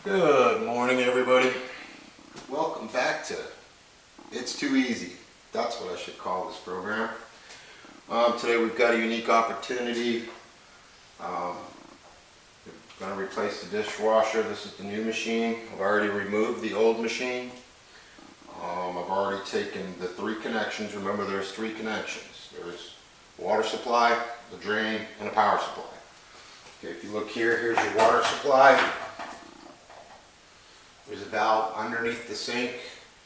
Good morning, everybody. Welcome back to It's Too Easy. That's what I should call this program. Today we've got a unique opportunity. We're going to replace the dishwasher. This is the new machine. I've already removed the old machine. I've already taken the three connections. Remember, there's three connections. There's water supply, the drain, and a power supply. Okay, if you look here, here's your water supply. There's a valve underneath the sink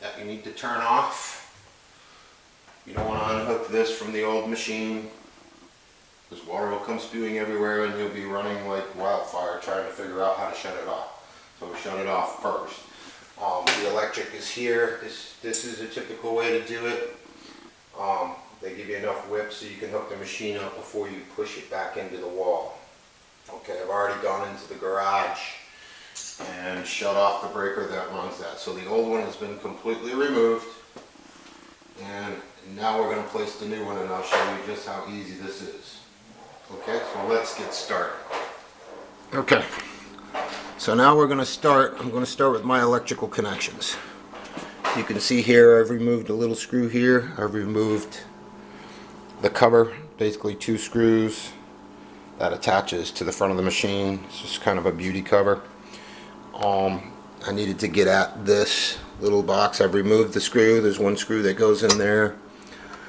that you need to turn off. You don't want to unhook this from the old machine, because water will come spewing everywhere and you'll be running like wildfire trying to figure out how to shut it off. So we shut it off first. The electric is here. This is a typical way to do it. They give you enough whip so you can hook the machine up before you push it back into the wall. Okay, I've already gone into the garage and shut off the breaker that runs that. So the old one has been completely removed, and now we're going to place the new one, and I'll show you just how easy this is. Okay, so let's get started. Okay, so now we're going to start. I'm going to start with my electrical connections. You can see here I've removed a little screw here. I've removed the cover, basically two screws that attaches to the front of the machine. It's just kind of a beauty cover. I needed to get at this little box. I've removed the screw. There's one screw that goes in there,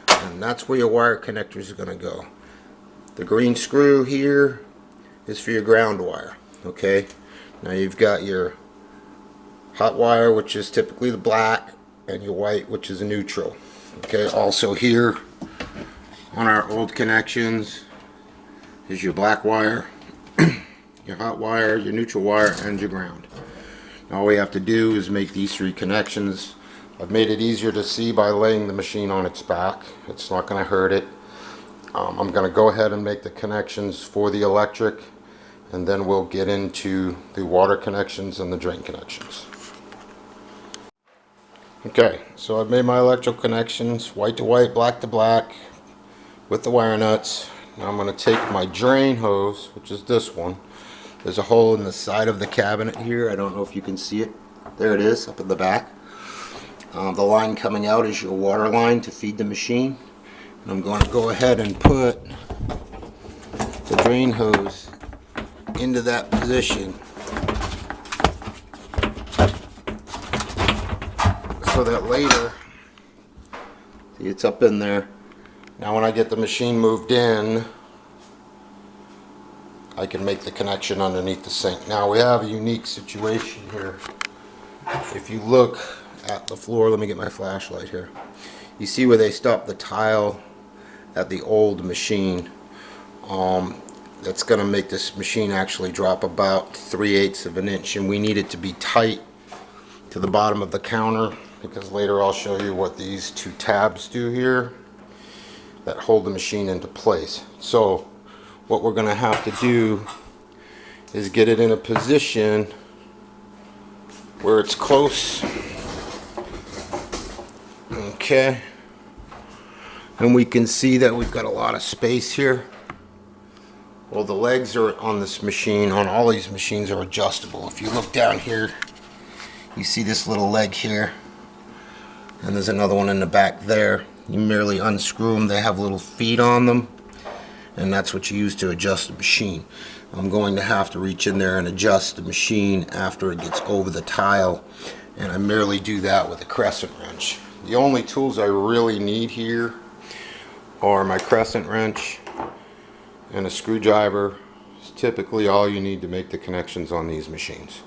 and that's where your wire connectors are going to go. The green screw here is for your ground wire. Okay, now you've got your hot wire, which is typically the black, and your white, which is a neutral. Okay, also here on our old connections is your black wire, your hot wire, your neutral wire, and your ground. All we have to do is make these three connections. I've made it easier to see by laying the machine on its back. It's not going to hurt it. I'm going to go ahead and make the connections for the electric, and then we'll get into the water connections and the drain connections. Okay, so I've made my electrical connections, white to white, black to black, with the wire nuts. Now I'm going to take my drain hose, which is this one. There's a hole in the side of the cabinet here. I don't know if you can see it. There it is, up in the back. The line coming out is your water line to feed the machine. And I'm going to go ahead and put the drain hose into that position so that later, see, it's up in there. Now when I get the machine moved in, I can make the connection underneath the sink. Now we have a unique situation here. If you look at the floor, let me get my flashlight here. You see where they stopped the tile at the old machine. That's going to make this machine actually drop about 3/8 of an inch, and we need it to be tight to the bottom of the counter, because later I'll show you what these two tabs do here that hold the machine into place. So what we're going to have to do is get it in a position where it's close. Okay. And we can see that we've got a lot of space here. Well, the legs are on this machine, on all these machines, are adjustable. If you look down here, you see this little leg here, and there's another one in the back there. You merely unscrew them. They have little feet on them, and that's what you use to adjust the machine. I'm going to have to reach in there and adjust the machine after it gets over the tile, and I merely do that with a crescent wrench. The only tools I really need here are my crescent wrench and a screwdriver. It's typically all you need to make the connections on these machines.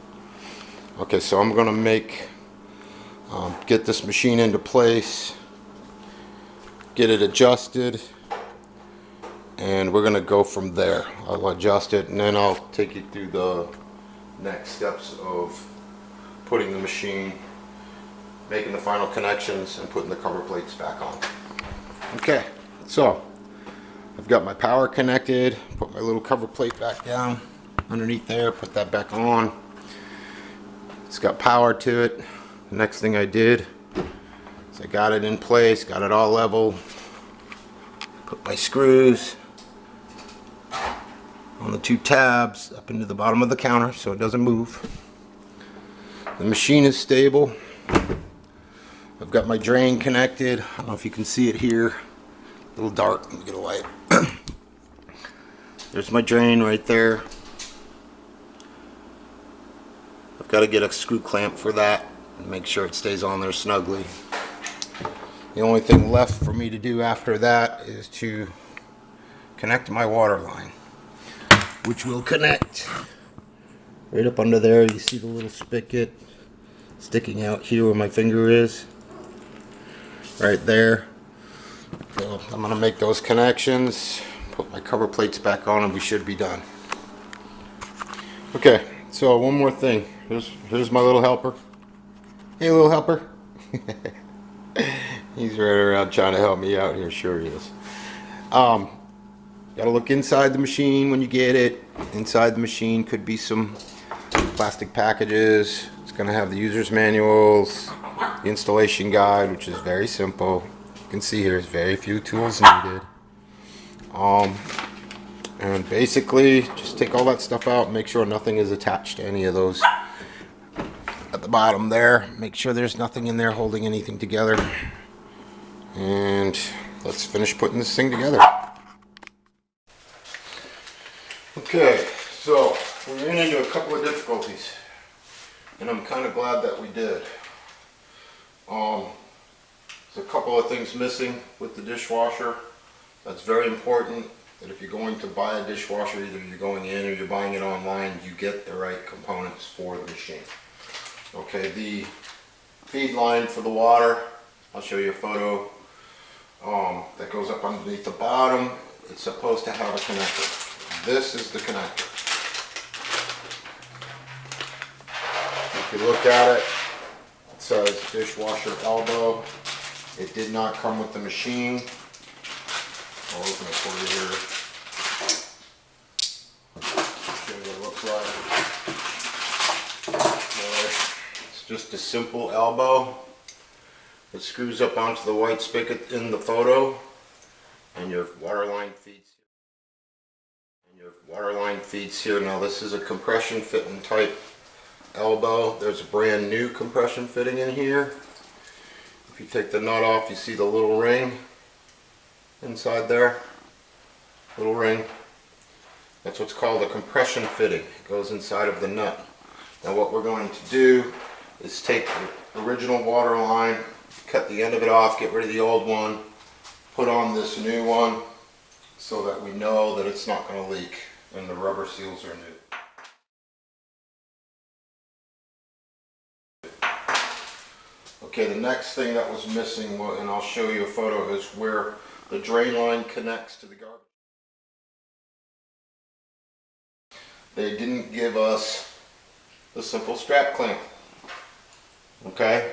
Okay, so I'm going to get this machine into place, get it adjusted, and we're going to go from there. I'll adjust it, and then I'll take you through the next steps of putting the machine, making the final connections, and putting the cover plates back on. Okay, so I've got my power connected, put my little cover plate back down underneath there, put that back on. It's got power to it. The next thing I did is I got it in place, got it all level, put my screws on the two tabs up into the bottom of the counter so it doesn't move. The machine is stable. I've got my drain connected. I don't know if you can see it here. A little dark. Let me get a light. There's my drain right there. I've got to get a screw clamp for that and make sure it stays on there snugly. The only thing left for me to do after that is to connect my water line, which will connect right up under there. You see the little spigot sticking out here where my finger is, right there. So I'm going to make those connections, put my cover plates back on, and we should be done. Okay, so one more thing. Here's my little helper. Hey, little helper. He's right around trying to help me out here. Sure he is. Gotta look inside the machine when you get it. Inside the machine could be some plastic packages. It's gonna have the user's manuals, the installation guide, which is very simple. You can see here, there's very few tools needed. And basically, just take all that stuff out and make sure nothing is attached to any of those. At the bottom there, make sure there's nothing in there holding anything together. And let's finish putting this thing together. Okay, so we ran into a couple of difficulties, and I'm kind of glad that we did. There's a couple of things missing with the dishwasher. That's very important, that if you're going to buy a dishwasher, either you're going in or you're buying it online, you get the right components for the machine. Okay, the feed line for the water, I'll show you a photo, that goes up underneath the bottom. It's supposed to have a connector. This is the connector. If you look at it, it says dishwasher elbow. It did not come with the machine. I'll open it for you here. Show you what it looks like. It's just a simple elbow. It screws up onto the white spigot in the photo, and your water line feeds here. Now this is a compression fitting type elbow. There's a brand new compression fitting in here. If you take the nut off, you see the little ring inside there. Little ring. That's what's called a compression fitting. It goes inside of the nut. Now what we're going to do is take the original water line, cut the end of it off, get rid of the old one, put on this new one so that we know that it's not going to leak and the rubber seals are new. Okay, the next thing that was missing, and I'll show you a photo, is where the drain line connects to the garbage. They didn't give us the simple strap clamp. Okay?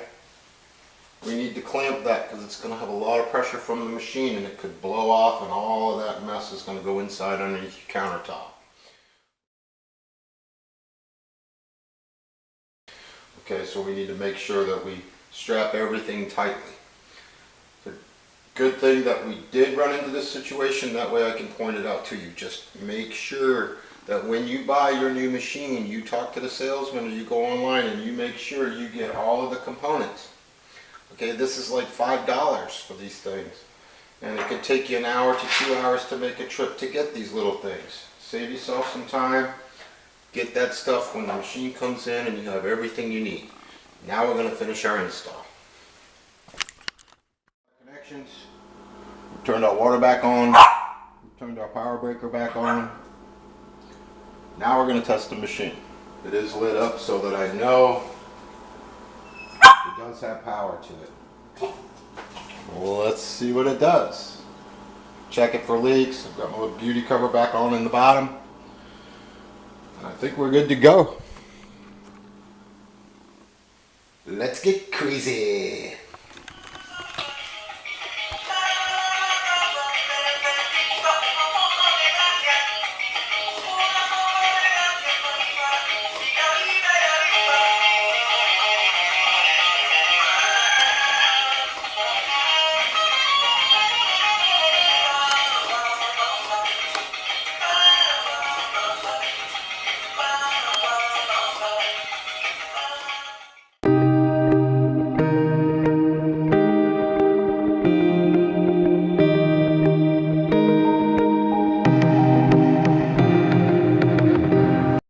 We need to clamp that because it's going to have a lot of pressure from the machine and it could blow off, and all of that mess is going to go inside underneath your countertop. Okay, so we need to make sure that we strap everything tightly. It's a good thing that we did run into this situation, that way I can point it out to you. Just make sure that when you buy your new machine, you talk to the salesman or you go online and you make sure you get all of the components. Okay, this is like $5 for these things, and it could take you an hour to 2 hours to make a trip to get these little things. Save yourself some time, get that stuff when the machine comes in and you have everything you need. Now we're going to finish our install. Connections, we turned our water back on, we turned our power breaker back on. Now we're going to test the machine. It is lit up so that I know it does have power to it. Well, let's see what it does. Check it for leaks. I've got my little beauty cover back on in the bottom. I think we're good to go. Let's get crazy.